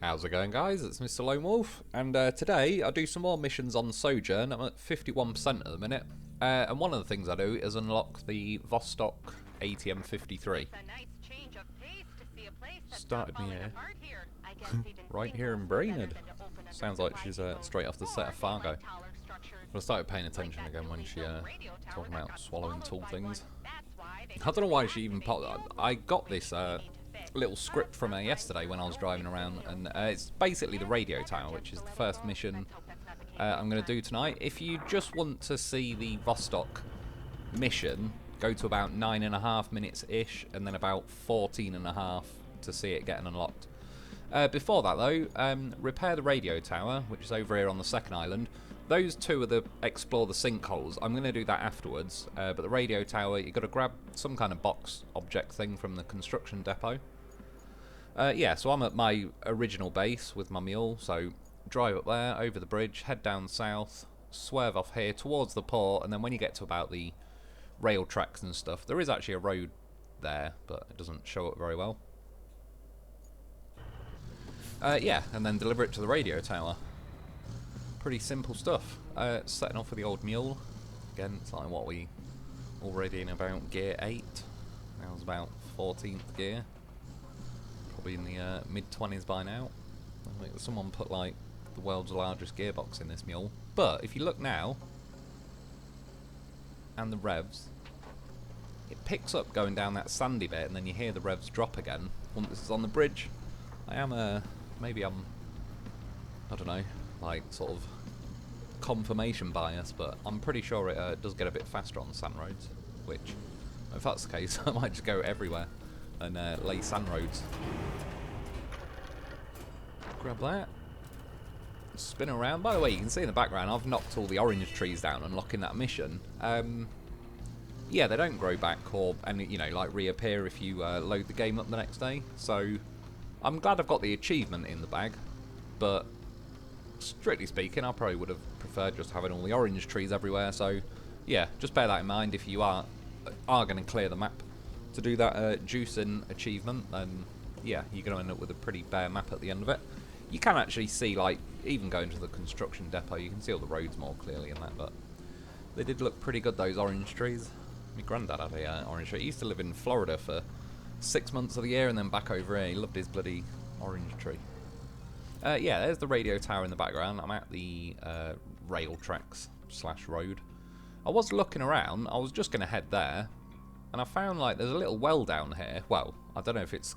How's it going, guys? It's Mr. Lone Wolf, and today I do some more missions on Sojourn. I'm at 51% at the minute, and one of the things I do is unlock the Vostok ATM-53. Started me here, right here in Brainerd. Sounds like she's straight off the set of Fargo. But I started paying attention again when she talking about swallowing tall things. I don't know why she even popped. I got this little script from her yesterday when I was driving around, and it's basically the radio tower, which is the first mission I'm going to do tonight. If you just want to see the Vostok mission, go to about 9.5 minutes-ish, and then about 14.5 to see it getting unlocked. Before that, though, repair the radio tower, which is over here on the second island. Those two are the explore the sinkholes. I'm going to do that afterwards, but the radio tower, you've got to grab some kind of box object thing from the construction depot. Yeah, so I'm at my original base with my mule, so drive up there, over the bridge, head down south, swerve off here towards the port, and then when you get to about the rail tracks and stuff, there is actually a road there, but it doesn't show up very well. Yeah, and then deliver it to the radio tower. Pretty simple stuff. Setting off with the old mule. Again, it's like what we already in about gear 8. Now it's about 14th gear. Probably in the mid-20s by now. I think someone put like the world's largest gearbox in this mule. But if you look now, and the revs, it picks up going down that sandy bit, and then you hear the revs drop again once it's on the bridge. I am maybe I don't know, like sort of confirmation bias, but I'm pretty sure it does get a bit faster on the sand roads, which if that's the case I might just go everywhere and lay sand roads. Grab that, spin around. By the way, you can see in the background I've knocked all the orange trees down unlocking that mission. Yeah, they don't grow back or like reappear if you load the game up the next day, so I'm glad I've got the achievement in the bag, but strictly speaking, I probably would have preferred just having all the orange trees everywhere. So, yeah, just bear that in mind if you are going to clear the map to do that juicing achievement. Then, yeah, you're going to end up with a pretty bare map at the end of it. You can actually see, like, even going to the construction depot, you can see all the roads more clearly in that. But they did look pretty good, those orange trees. My granddad had a orange tree. He used to live in Florida for 6 months of the year and then back over here. He loved his bloody orange tree. Yeah, there's the radio tower in the background. I'm at the rail tracks / road. I was looking around. I was just going to head there, and I found like there's a little well down here. Well, I don't know if it's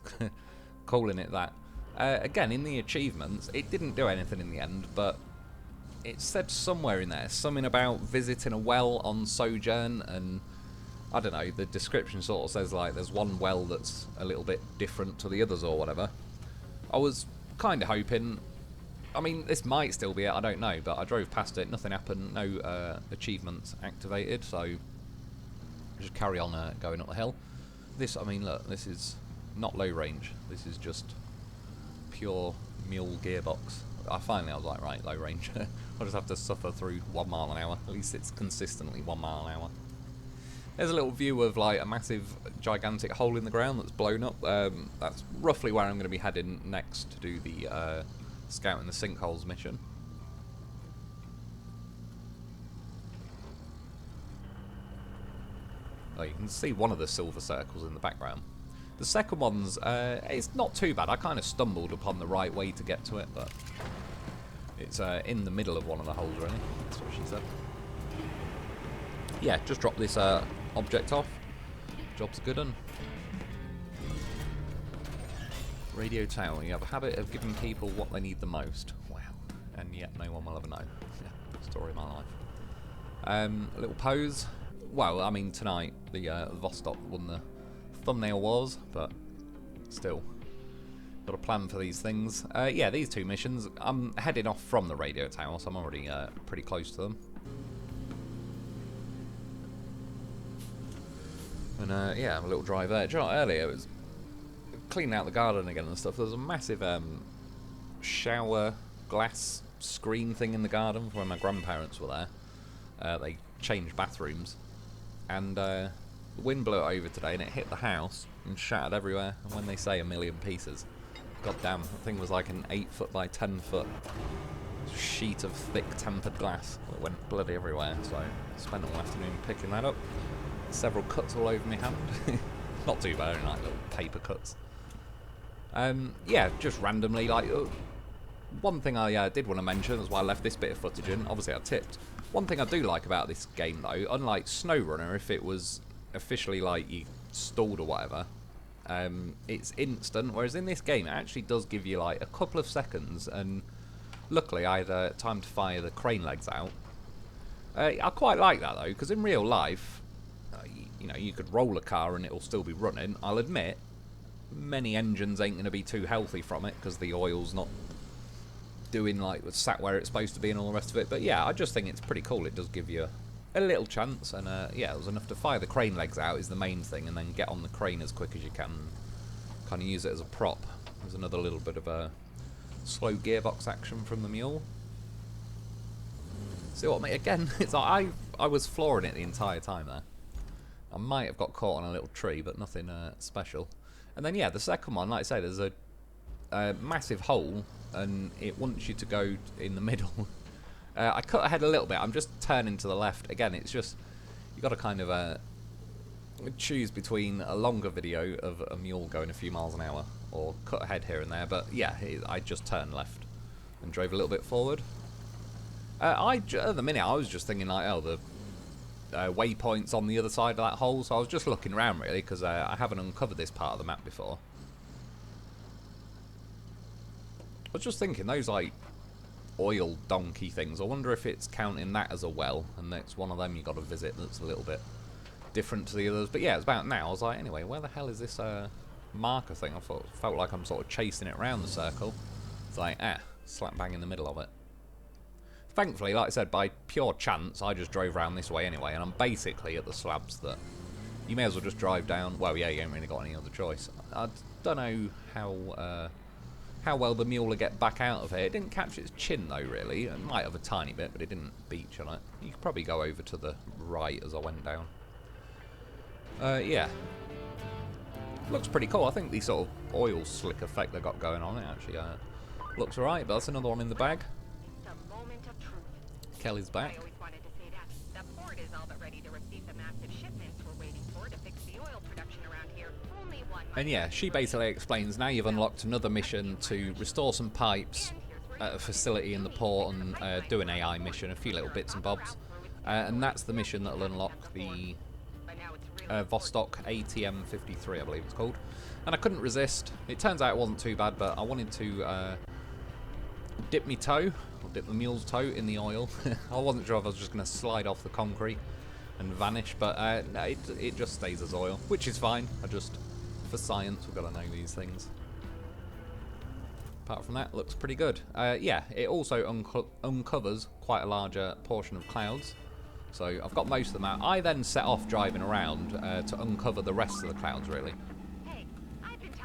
calling it that. Again, in the achievements, it didn't do anything in the end, but it said somewhere in there something about visiting a well on Sojourn, and I don't know, the description sort of says like there's one well that's a little bit different to the others or whatever. I was kind of hoping, I mean this might still be it, I don't know, but I drove past it, nothing happened, no achievements activated, so just carry on going up the hill. This, I mean look, this is not low range, this is just pure mule gearbox. I was like, right, low range. I'll just have to suffer through 1 mile an hour, at least it's consistently 1 mile an hour. There's a little view of like a massive, gigantic hole in the ground that's blown up. That's roughly where I'm going to be heading next to do the scouting the sinkholes mission. Oh, you can see one of the silver circles in the background. The second one's, it's not too bad. I kind of stumbled upon the right way to get to it, but it's in the middle of one of the holes, really. That's what she said. Yeah, just drop this object off. Job's a good one. Radio tower. You have a habit of giving people what they need the most. Wow. And yet no one will ever know. Yeah, story of my life. A little pose. Well, I mean tonight the Vostok won the thumbnail wars, but still. Got a plan for these things. Yeah, these two missions. I'm heading off from the radio tower, so I'm already pretty close to them. And yeah, a little drive there. Do you know what, earlier it was cleaning out the garden again and stuff. There's a massive shower glass screen thing in the garden from when my grandparents were there. They changed bathrooms, and the wind blew it over today and it hit the house and shattered everywhere. And when they say a million pieces, God damn, that thing was like an 8 foot by 10 foot sheet of thick tempered glass that went bloody everywhere, so I spent all afternoon picking that up. Several cuts all over my hand. Not too bad, only like little paper cuts. Yeah, just randomly, like, one thing I did want to mention, that's why I left this bit of footage in, obviously I tipped. One thing I do like about this game though, unlike SnowRunner, if it was officially like you stalled or whatever, it's instant, whereas in this game it actually does give you like a couple of seconds, and luckily I had time to fire the crane legs out. I quite like that though, because in real life, you know, you could roll a car and it'll still be running. I'll admit, many engines ain't going to be too healthy from it, because the oil's not doing like sat where it's supposed to be and all the rest of it. But yeah, I just think it's pretty cool. It does give you a little chance, and yeah, it was enough to fire the crane legs out is the main thing, and then get on the crane as quick as you can, kind of use it as a prop. There's another little bit of a slow gearbox action from the mule. See what I mean? Again, it's like I was flooring it the entire time there. I might have got caught on a little tree, but nothing special. And then yeah, the second one, like I say, there's a massive hole, and it wants you to go in the middle. I cut ahead a little bit. I'm just turning to the left. Again, it's just, you got to kind of choose between a longer video of a mule going a few miles an hour, or cut ahead here and there. But yeah, I just turned left and drove a little bit forward. At the minute, I was just thinking like, oh, the waypoints on the other side of that hole, so I was just looking around really, because I haven't uncovered this part of the map before. I was just thinking, those like oil donkey things, I wonder if it's counting that as a well, and it's one of them you got to visit that's a little bit different to the others. But yeah, it's about now. I was like, anyway, where the hell is this marker thing? I felt like I'm sort of chasing it around the circle. It's like, slap bang in the middle of it. Thankfully, like I said, by pure chance, I just drove around this way anyway, and I'm basically at the slabs that you may as well just drive down. Well, yeah, you ain't really got any other choice. I don't know how well the mule will get back out of here. It didn't catch its chin though, really. It might have a tiny bit, but it didn't beach on it. You could probably go over to the right as I went down. Yeah. Looks pretty cool. I think the sort of oil slick effect they got going on, it actually looks alright, but that's another one in the bag. Kelly's back. And yeah, she basically explains, now you've unlocked another mission to restore some pipes at a facility in the port, and do an AI mission, a few little bits and bobs. And that's the mission that'll unlock the Vostok ATM-53, I believe it's called. And I couldn't resist. It turns out it wasn't too bad, but I wanted to dip my toe, or dip the mule's toe in the oil. I wasn't sure if I was just going to slide off the concrete and vanish, but no, it just stays as oil, which is fine. For science, we've got to know these things. Apart from that, looks pretty good. Yeah, it also uncovers quite a larger portion of clouds. So I've got most of them out. I then set off driving around to uncover the rest of the clouds, really.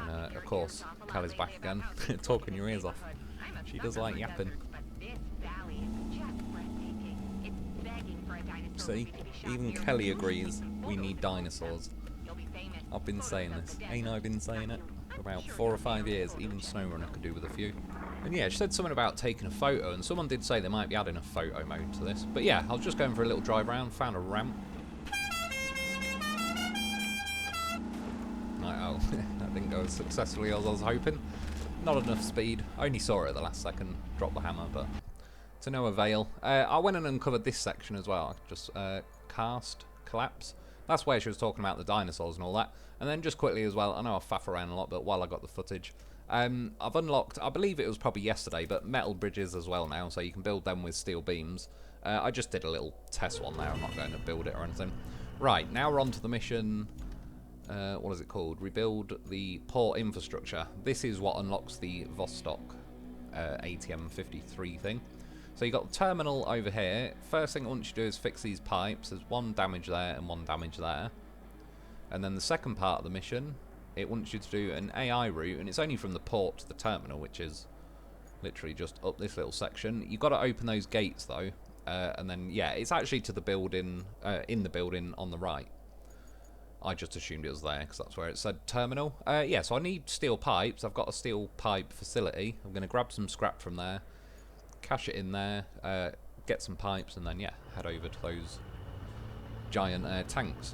Of course, Callie's back again, talking your ears off. She does like yapping. See, even Kelly agrees we need dinosaurs. I've been saying this. Ain't I been saying it? For about 4 or 5 years. Even SnowRunner could do with a few. And yeah, she said something about taking a photo, and someone did say they might be adding a photo mode to this. But yeah, I was just going for a little drive around, found a ramp. Like, oh, that didn't go as successfully as I was hoping. Not enough speed. I only saw it at the last second, dropped the hammer, but to no avail. I went and uncovered this section as well. Just cast, collapse. That's where she was talking about the dinosaurs and all that. And then just quickly as well, I know I faff around a lot, but while I got the footage, I've unlocked, I believe it was probably yesterday, but metal bridges as well now, so you can build them with steel beams. I just did a little test one there, I'm not going to build it or anything. Right, now we're on to the mission, what is it called? Rebuild the port infrastructure. This is what unlocks the Vostok ATM-53 thing. So you've got the terminal over here. First thing I want you to do is fix these pipes. There's one damage there and one damage there. And then the second part of the mission, it wants you to do an AI route, and it's only from the port to the terminal, which is literally just up this little section. You've got to open those gates though, and then yeah, it's actually to the building, in the building on the right. I just assumed it was there because that's where it said terminal. Yeah, so I need steel pipes. I've got a steel pipe facility. I'm going to grab some scrap from there, cash it in there, get some pipes, and then, yeah, head over to those giant tanks.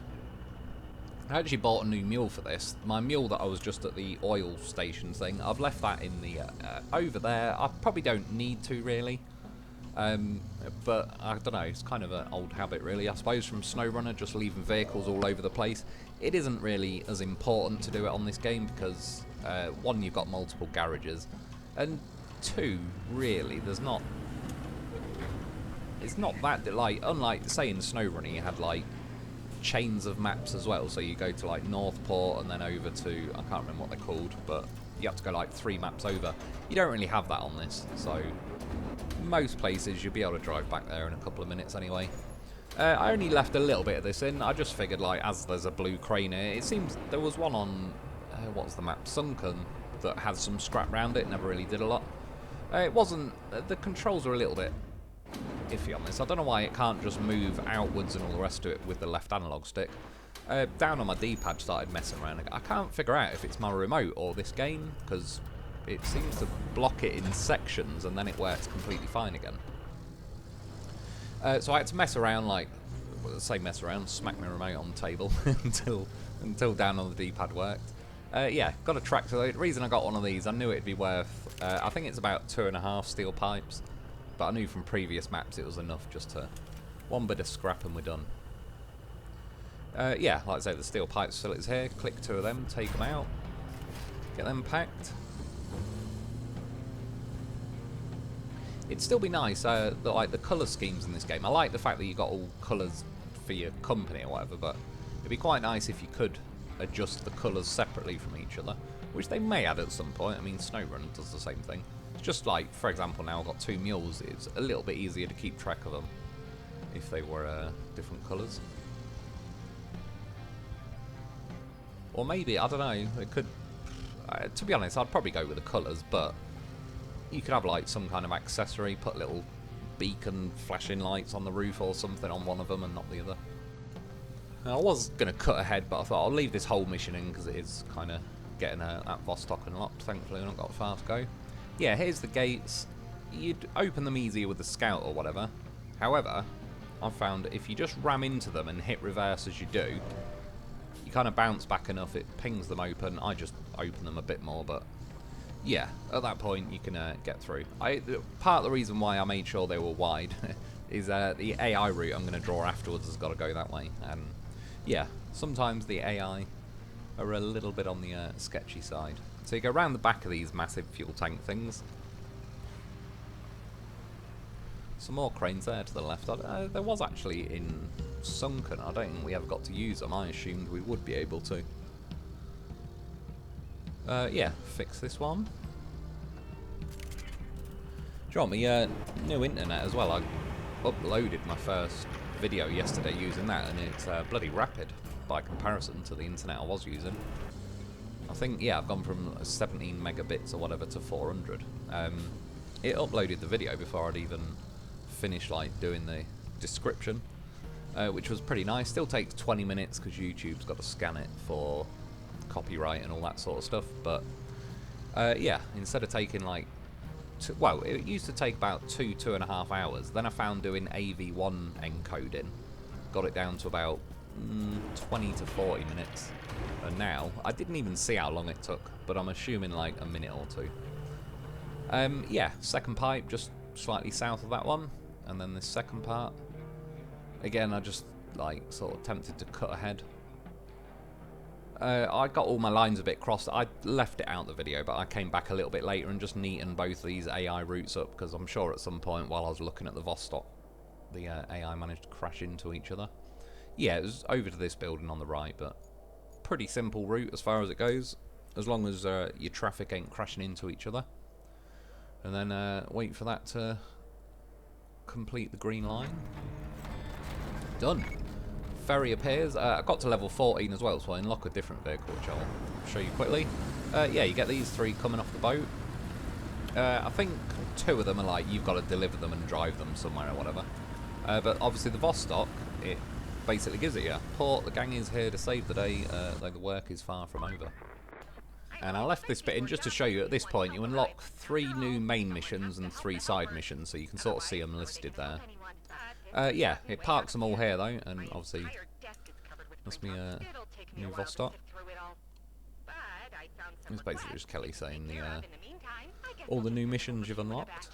I actually bought a new mule for this. My mule that I was just at the oil station thing, I've left that in the over there. I probably don't need to, really. But I don't know, it's kind of an old habit really, I suppose, from SnowRunner, just leaving vehicles all over the place. It isn't really as important to do it on this game because, one, you've got multiple garages, and two, really, it's not that, like, unlike, say, in SnowRunner, you had, like, chains of maps as well, so you go to, like, Northport and then over to, I can't remember what they're called, but you have to go, like, 3 maps over. You don't really have that on this, so most places you'll be able to drive back there in a couple of minutes anyway. I only left a little bit of this in. I just figured, like, as there's a blue crane here, it seems there was one on, what's the map, Sunken, that has some scrap round it, never really did a lot. It wasn't, the controls are a little bit iffy on this. I don't know why it can't just move outwards and all the rest of it with the left analog stick. Down on my D-pad started messing around. I can't figure out if it's my remote or this game, because it seems to block it in sections and then it works completely fine again. So I had to mess around, like, say mess around, smack my remote on the table until down on the D-pad worked. Yeah, got a tractor. The reason I got one of these, I knew it'd be worth, I think it's about 2.5 steel pipes, but I knew from previous maps it was enough just to, one bit of scrap and we're done. Yeah, like I say, the steel pipe facilities here, click 2 of them, take them out, get them packed. It'd still be nice, like the colour schemes in this game. I like the fact that you got all colours for your company or whatever, but it'd be quite nice if you could adjust the colours separately from each other, which they may add at some point. I mean, SnowRunner does the same thing. It's just like, for example, now I've got 2 mules, it's a little bit easier to keep track of them if they were different colours. Or maybe, I don't know, it could, to be honest, I'd probably go with the colours, but you could have like some kind of accessory, put little beacon flashing lights on the roof or something on one of them and not the other. Now, I was going to cut ahead, but I thought I'll leave this whole mission in because it is kind of getting that Vostok unlocked. Thankfully, I've not got far to go. Yeah, here's the gates. You'd open them easier with the scout or whatever. However, I've found if you just ram into them and hit reverse as you do, you kind of bounce back enough, it pings them open. I just open them a bit more, but yeah, at that point you can get through. Part of the reason why I made sure they were wide is the AI route I'm going to draw afterwards has got to go that way. And yeah, sometimes the AI are a little bit on the sketchy side. So you go around the back of these massive fuel tank things. Some more cranes there to the left. There was actually in Sunken. I don't think we ever got to use them. I assumed we would be able to. Yeah, fix this one. Do you want me new internet as well? I uploaded my first video yesterday using that, and it's bloody rapid by comparison to the internet I was using. I think, yeah, I've gone from 17 megabits or whatever to 400. It uploaded the video before I'd even finished like doing the description, which was pretty nice. Still takes 20 minutes because YouTube's got to scan it for copyright and all that sort of stuff, but yeah, instead of taking like well, it used to take about 2.5 hours. Then I found doing AV1 encoding got it down to about 20 to 40 minutes, and now I didn't even see how long it took, but I'm assuming like a minute or 2. Yeah, second pipe just slightly south of that one, and then this second part again I just like sort of tempted to cut ahead. I got all my lines a bit crossed. I left it out of the video, but I came back a little bit later and just neatened both these AI routes up, because I'm sure at some point while I was looking at the Vostok, the AI managed to crash into each other. Yeah, it was over to this building on the right, but pretty simple route as far as it goes, as long as your traffic ain't crashing into each other. And then wait for that to complete the green line. Done. Ferry appears. I got to level 14 as well, so I unlock a different vehicle, which I'll show you quickly. Yeah, you get these 3 coming off the boat. I think 2 of them are like you've got to deliver them and drive them somewhere or whatever. But obviously the Vostok, it basically gives it you. Port, the gang is here to save the day, though the work is far from over. And I left this bit in just to show you at this point you unlock 3 new main missions and 3 side missions, so you can sort of see them listed there. Yeah, it parks them all here though, and obviously must be new Vostok. It's basically just Kelly saying all the new missions you've unlocked.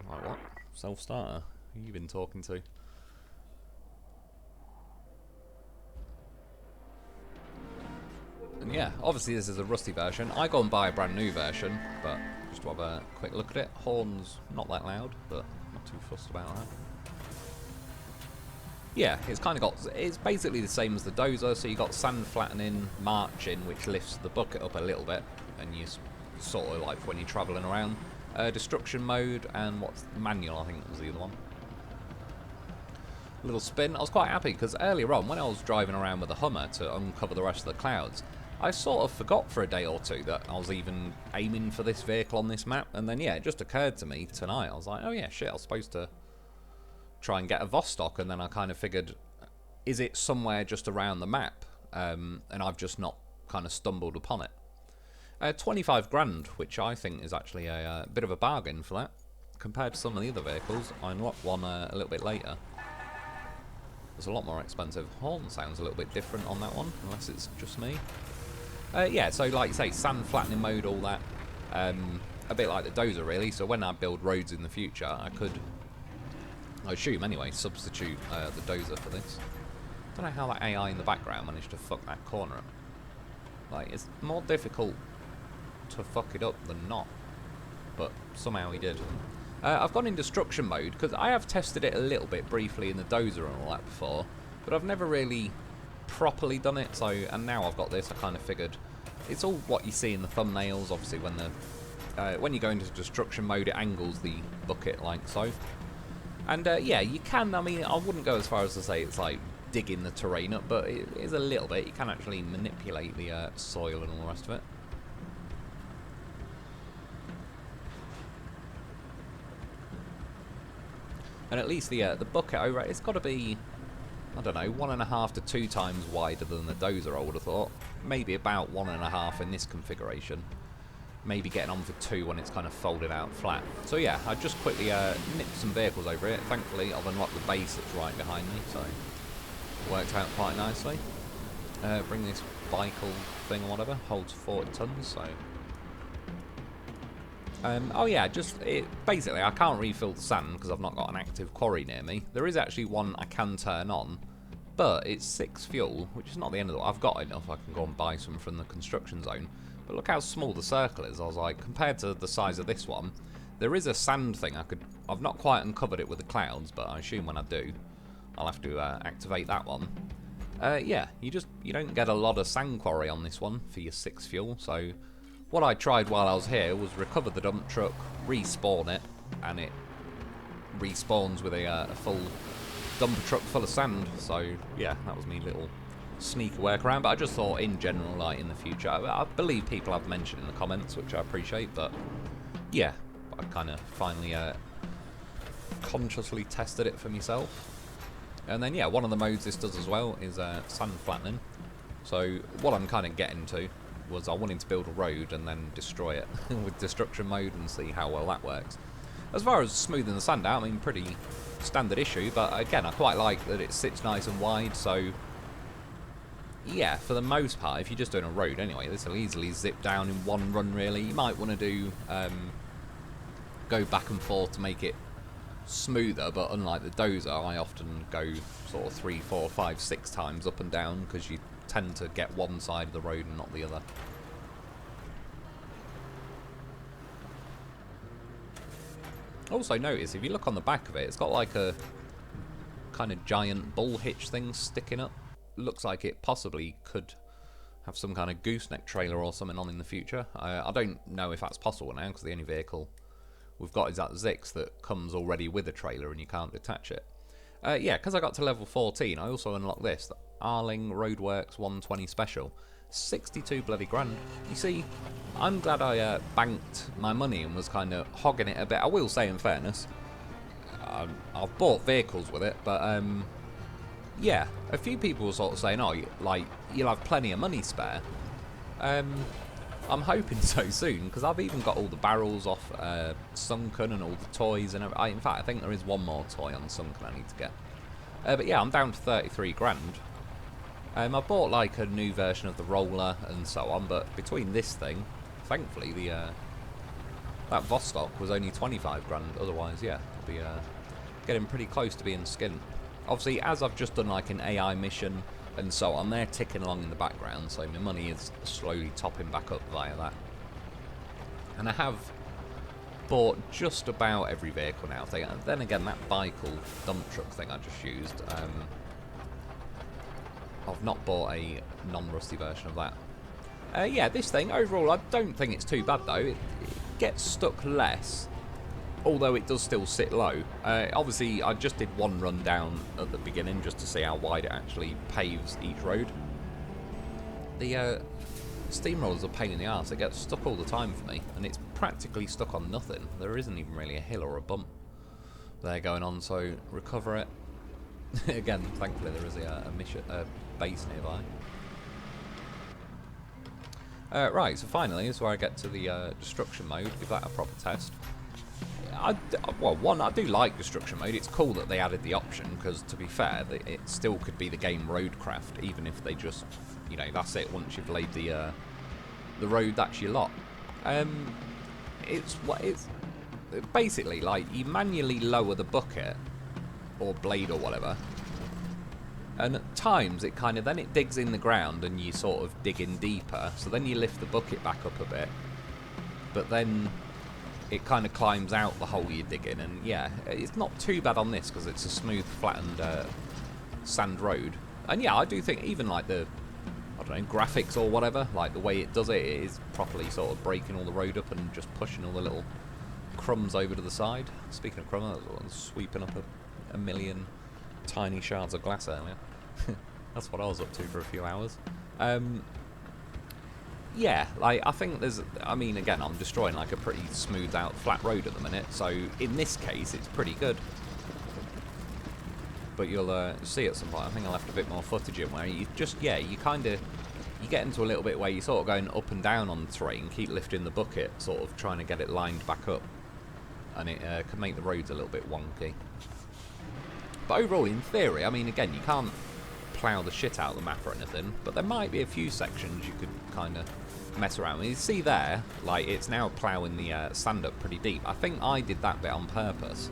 Like what? Self-starter? Who you been talking to? And yeah, obviously this is a rusty version. I go and buy a brand new version, but just to have a quick look at it. Horns not that loud, but not too fussed about that. Yeah, it's kind of got, it's basically the same as the dozer, so you got sand flattening, marching, which lifts the bucket up a little bit, and you sort of like when you're travelling around. Destruction mode, and what's manual, I think was the other one. Little spin. I was quite happy because earlier on, when I was driving around with the Hummer to uncover the rest of the clouds, I sort of forgot for a day or two that I was even aiming for this vehicle on this map, and then yeah, it just occurred to me tonight. I was like, oh yeah, shit, I was supposed to try and get a Vostok, and then I kind of figured, is it somewhere just around the map? And I've just not kind of stumbled upon it. 25 grand, which I think is actually a bit of a bargain for that. Compared to some of the other vehicles, I unlocked one a little bit later. It's a lot more expensive. Horn sounds a little bit different on that one, unless it's just me. Yeah, so like you say, sand flattening mode, all that. A bit like the dozer, really. So when I build roads in the future, I could, I assume anyway, substitute the dozer for this. Don't know how that AI in the background managed to fuck that corner up. Like, it's more difficult to fuck it up than not, but somehow he did. I've gone in destruction mode because I have tested it a little bit briefly in the dozer and all that before, but I've never really properly done it. So, and now I've got this, I kind of figured it's all what you see in the thumbnails. Obviously, when you go into destruction mode, it angles the bucket like so. And yeah, you can. I mean, I wouldn't go as far as to say it's like digging the terrain up, but it is a little bit. You can actually manipulate the soil and all the rest of it. And at least the bucket over it's got to be, I don't know, 1.5 to 2 times wider than the dozer, I would have thought. Maybe about 1.5 in this configuration. Maybe getting on for 2 when it's kind of folded out flat. So yeah, I just quickly nipped some vehicles over it. Thankfully, I've unlocked the base that's right behind me, so it worked out quite nicely. Bring this vehicle thing or whatever, holds 40 tons, so... oh yeah, basically I can't refill the sand because I've not got an active quarry near me. There is actually one I can turn on, but it's 6 fuel, which is not the end of the world. I've got enough, I can go and buy some from the construction zone. But look how small the circle is. I was like, compared to the size of this one, there is a sand thing I've not quite uncovered it with the clouds, but I assume when I do, I'll have to activate that one. Yeah, you don't get a lot of sand quarry on this one for your 6 fuel, so... What I tried while I was here was recover the dump truck, respawn it, and it respawns with a full dumper truck full of sand. So yeah, that was me little sneaky workaround. But I just thought in general, like in the future, I believe people have mentioned in the comments, which I appreciate. But yeah, I kind of finally consciously tested it for myself. And then yeah, one of the modes this does as well is sand flattening. So what I'm kind of getting to was I wanted to build a road and then destroy it with destruction mode and see how well that works. As far as smoothing the sand out, I mean, pretty standard issue, but again, I quite like that it sits nice and wide, so yeah, for the most part, if you're just doing a road anyway, this will easily zip down in one run, really. You might want to do, go back and forth to make it smoother, but unlike the dozer, I often go sort of 3, 4, 5, 6 times up and down, because you tend to get one side of the road and not the other. Also notice, if you look on the back of it, it's got like a kind of giant bull hitch thing sticking up. Looks like it possibly could have some kind of gooseneck trailer or something on in the future. I don't know if that's possible now, because the only vehicle we've got is that Zix that comes already with a trailer and you can't detach it. Yeah, because I got to level 14, I also unlocked this, the Arling Roadworks 120 Special. 62 bloody grand. You see, I'm glad I banked my money and was kind of hogging it a bit. I will say, in fairness, I've bought vehicles with it, but yeah, a few people were sort of saying, oh, like, you'll have plenty of money spare. I'm hoping so soon, because I've even got all the barrels off Sunken and all the toys and everything. In fact, I think there is one more toy on Sunken I need to get. But yeah, I'm down to 33 grand. I bought like a new version of the roller and so on, but between this thing, thankfully, that Vostok was only 25 grand. Otherwise, yeah, I'll be getting pretty close to being skint. Obviously, as I've just done like an AI mission and so on, they're ticking along in the background, so my money is slowly topping back up via that. And I have bought just about every vehicle now. Then again, that Bicel dump truck thing I just used, I've not bought a non-rusty version of that. Yeah, this thing, overall, I don't think it's too bad, though. It gets stuck less, although it does still sit low. Obviously, I just did one run down at the beginning just to see how wide it actually paves each road. The steamroller's a pain in the arse. It gets stuck all the time for me, and it's practically stuck on nothing. There isn't even really a hill or a bump there going on, so recover it. Again, thankfully there is a base nearby. Right, so finally, this is where I get to the destruction mode. Give that a proper test. Well, one, I do like destruction mode. It's cool that they added the option, because to be fair, it still could be the game Roadcraft, even if they just, you know, that's it. Once you've laid the road, that's your lot. It's basically like you manually lower the bucket or blade or whatever, and at times it kind of then it digs in the ground and you sort of dig in deeper. So then you lift the bucket back up a bit, but then it kind of climbs out the hole you dig in, and yeah, it's not too bad on this because it's a smooth, flattened sand road. And yeah, I do think even like the, I don't know, graphics or whatever, like the way it does it, it is properly sort of breaking all the road up and just pushing all the little crumbs over to the side. Speaking of crumbs, I was sweeping up a million tiny shards of glass earlier. That's what I was up to for a few hours. Yeah, like, I think there's, I mean, again, I'm destroying like a pretty smoothed out flat road at the minute, so in this case, it's pretty good. But you'll see at some point, I think I left a bit more footage in where you just, yeah, you kind of, you get into a little bit where you're sort of going up and down on the terrain, keep lifting the bucket, sort of trying to get it lined back up. And it can make the roads a little bit wonky. But overall, in theory, I mean, again, you can't plough the shit out of the map or anything, but there might be a few sections you could kind of mess around with. You see there, like, it's now ploughing the sand up pretty deep. I think I did that bit on purpose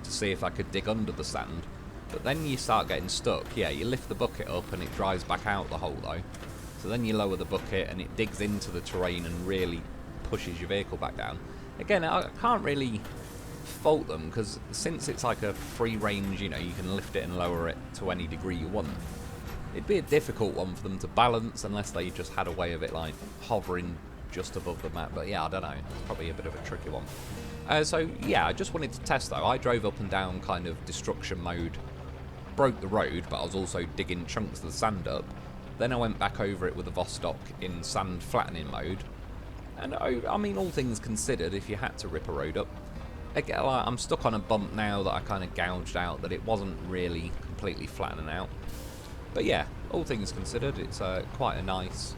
to see if I could dig under the sand, but then you start getting stuck. Yeah, you lift the bucket up and it dries back out the hole though, so then you lower the bucket and it digs into the terrain and really pushes your vehicle back down. Again, I can't really fault them, because since it's like a free range, you know, you can lift it and lower it to any degree you want. It'd be a difficult one for them to balance unless they just had a way of it like hovering just above the map. But yeah, I don't know, it's probably a bit of a tricky one. So yeah, I just wanted to test though. I drove up and down kind of destruction mode, broke the road, but I was also digging chunks of the sand up. Then I went back over it with the Vostok in sand flattening mode, and I mean, all things considered, if you had to rip a road up, again, like, I'm stuck on a bump now that I kind of gouged out, that it wasn't really completely flattening out. But yeah, all things considered, it's quite a nice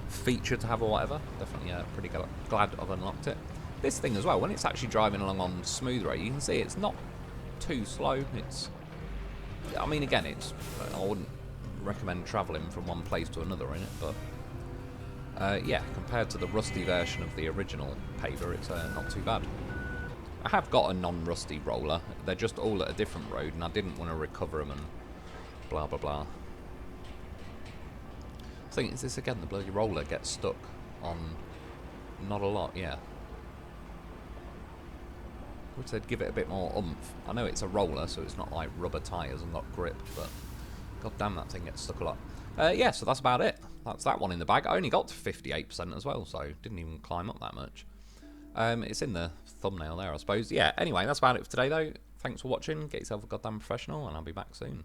feature to have or whatever. Definitely pretty glad I've unlocked it. This thing as well, when it's actually driving along on smooth road, you can see it's not too slow. It's, I mean, again, it's, I wouldn't recommend travelling from one place to another in it, but yeah, compared to the rusty version of the original paver, it's not too bad. I have got a non-rusty roller. They're just all at a different road, and I didn't want to recover them and blah blah blah. I think it's this again, the bloody roller gets stuck on not a lot, yeah. Which they'd give it a bit more oomph. I know it's a roller, so it's not like rubber tyres and got grip, but god damn, that thing gets stuck a lot. Yeah, so that's about it. That's that one in the bag. I only got to 58% as well, so didn't even climb up that much. It's in the thumbnail there, I suppose. Yeah, anyway, that's about it for today, though. Thanks for watching. Get yourself a goddamn professional, and I'll be back soon.